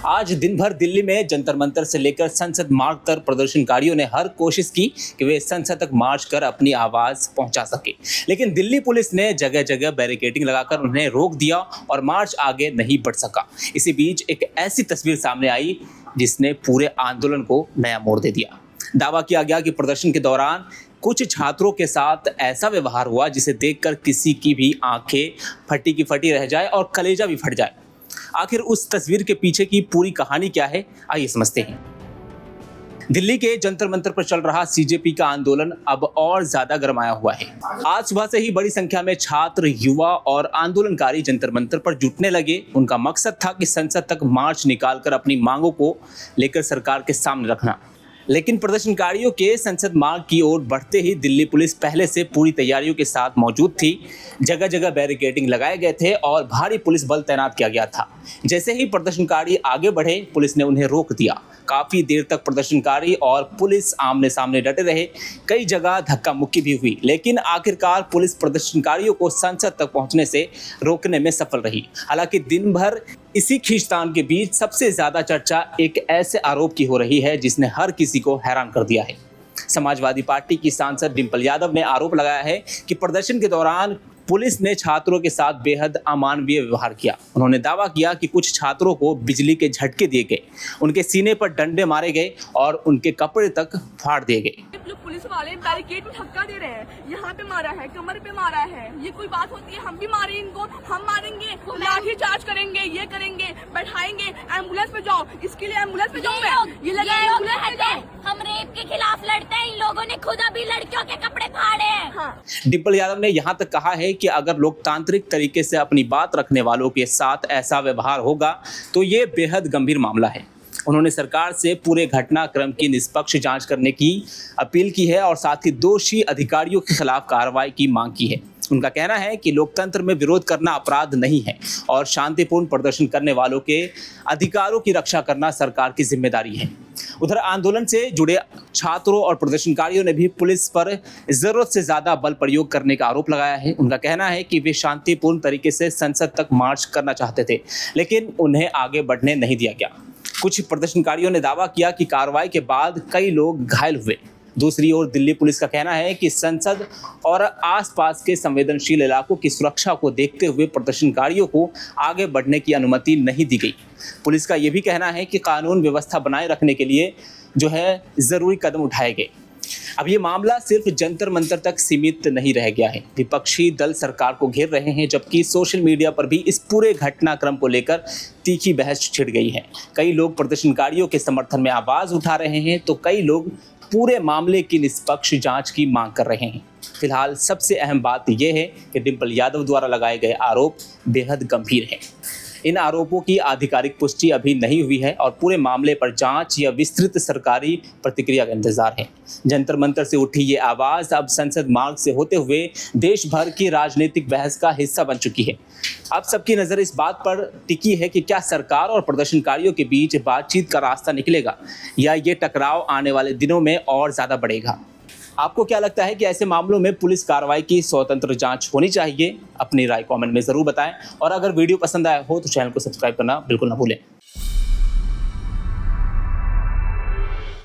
आज दिन भर दिल्ली में जंतर मंतर से लेकर संसद मार्ग तक प्रदर्शनकारियों ने हर कोशिश की कि वे संसद तक मार्च कर अपनी आवाज पहुंचा सके, लेकिन दिल्ली पुलिस ने जगह जगह बैरिकेडिंग लगाकर उन्हें रोक दिया और मार्च आगे नहीं बढ़ सका। इसी बीच एक ऐसी तस्वीर सामने आई जिसने पूरे आंदोलन को नया मोड़ दे दिया। दावा किया गया कि प्रदर्शन के दौरान कुछ छात्रों के साथ ऐसा व्यवहार हुआ जिसे देखकर किसी की भी आंखें फटी की फटी रह जाए और कलेजा भी फट जाए। आखिर उस तस्वीर के पीछे की पूरी कहानी क्या है, आइए समझते हैं। दिल्ली के जंतर मंतर पर चल रहा सीजेपी का आंदोलन अब और ज्यादा गरमाया हुआ है। आज सुबह से ही बड़ी संख्या में छात्र, युवा और आंदोलनकारी जंतर मंतर पर जुटने लगे। उनका मकसद था कि संसद तक मार्च निकालकर अपनी मांगों को लेकर सरकार के सामने रखना। लेकिन प्रदर्शनकारियों के संसद मार्ग की ओर बढ़ते ही दिल्ली पुलिस पहले से पूरी तैयारियों के साथ मौजूद थी। जगह जगह बैरिकेडिंग लगाए गए थे और भारी पुलिस बल तैनात किया गया था। जैसे ही प्रदर्शनकारी आगे बढ़े, पुलिस ने उन्हें रोक दिया। काफी देर तक प्रदर्शनकारी और पुलिस आमने सामने डटे रहे। कई जगह धक्का मुक्की भी हुई, लेकिन आखिरकार पुलिस प्रदर्शनकारियों को संसद तक पहुंचने से रोकने में सफल रही। हालांकि दिन भर इसी खींचतान के बीच सबसे ज्यादा चर्चा एक ऐसे आरोप की हो रही है जिसने हर किसी को हैरान कर दिया है। समाजवादी पार्टी की सांसद डिंपल यादव ने आरोप लगाया है कि प्रदर्शन के दौरान पुलिस ने छात्रों के साथ बेहद अमानवीय व्यवहार किया। उन्होंने दावा किया कि कुछ छात्रों को बिजली के झटके दिए गए, उनके सीने पर डंडे मारे गए और उनके कपड़े तक फाड़ दिए गए। पुलिस वाले बैरिकेड में धक्का दे रहे हैं, यहाँ पे मारा है, कमर पे मारा है। ये कोई बात होती है? हम भी मारे इनको, हम मारेंगे, लाठी चार्ज करेंगे, ये करेंगे, बैठाएंगे, एम्बुलेंस पे जाओ। इसके लिए एम्बुलेंस पे जाओ मैं, ये लगा एम्बुलेंस पे जाओ। हम रेप के खिलाफ लड़ते हैं, इन लोगों ने खुद अभी लड़कियों के कपड़े फाड़े हैं। हाँ। डिंपल यादव ने यहाँ तक कहा है कि अगर लोकतांत्रिक तरीके से अपनी बात रखने वालों के साथ ऐसा व्यवहार होगा तो ये बेहद गंभीर मामला है। उन्होंने सरकार से पूरे घटनाक्रम की निष्पक्ष जांच करने की अपील की है और साथ ही दोषी अधिकारियों के खिलाफ कार्रवाई की मांग की है। उनका कहना है कि लोकतंत्र में विरोध करना अपराध नहीं है और शांतिपूर्ण प्रदर्शन करने वालों के अधिकारों की रक्षा करना सरकार की जिम्मेदारी है। उधर आंदोलन से जुड़े छात्रों और प्रदर्शनकारियों ने भी पुलिस पर जरूरत से ज्यादा बल प्रयोग करने का आरोप लगाया है। उनका कहना है कि वे शांतिपूर्ण तरीके से संसद तक मार्च करना चाहते थे, लेकिन उन्हें आगे बढ़ने नहीं दिया गया। कुछ प्रदर्शनकारियों ने दावा किया कि कार्रवाई के बाद कई लोग घायल हुए। दूसरी ओर दिल्ली पुलिस का कहना है कि संसद और आसपास के संवेदनशील इलाकों की सुरक्षा को देखते हुए प्रदर्शनकारियों को आगे बढ़ने की अनुमति नहीं दी गई। पुलिस का यह भी कहना है कि कानून व्यवस्था बनाए रखने के लिए जरूरी कदम उठाए गए। अब ये मामला सिर्फ जंतर मंतर तक सीमित नहीं रह गया है। विपक्षी दल सरकार को घेर रहे हैं, जबकि सोशल मीडिया पर भी इस पूरे घटनाक्रम को लेकर तीखी बहस छिड़ गई है। कई लोग प्रदर्शनकारियों के समर्थन में आवाज उठा रहे हैं तो कई लोग पूरे मामले की निष्पक्ष जांच की मांग कर रहे हैं। फिलहाल सबसे अहम बात यह है कि डिंपल यादव द्वारा लगाए गए आरोप बेहद गंभीर हैं। इन आरोपों की आधिकारिक पुष्टि अभी नहीं हुई है और पूरे मामले पर जांच या विस्तृत सरकारी प्रतिक्रिया का इंतजार है। जंतर मंतर से उठी ये आवाज अब संसद मार्ग से होते हुए देश भर की राजनीतिक बहस का हिस्सा बन चुकी है। अब सबकी नजर इस बात पर टिकी है कि क्या सरकार और प्रदर्शनकारियों के बीच बातचीत का रास्ता निकलेगा या ये टकराव आने वाले दिनों में और ज्यादा बढ़ेगा। आपको क्या लगता है कि ऐसे मामलों में पुलिस कार्रवाई की स्वतंत्र जांच होनी चाहिए? अपनी राय कमेंट में जरूर बताएं और अगर वीडियो पसंद आया हो तो चैनल को सब्सक्राइब करना बिल्कुल ना भूलें।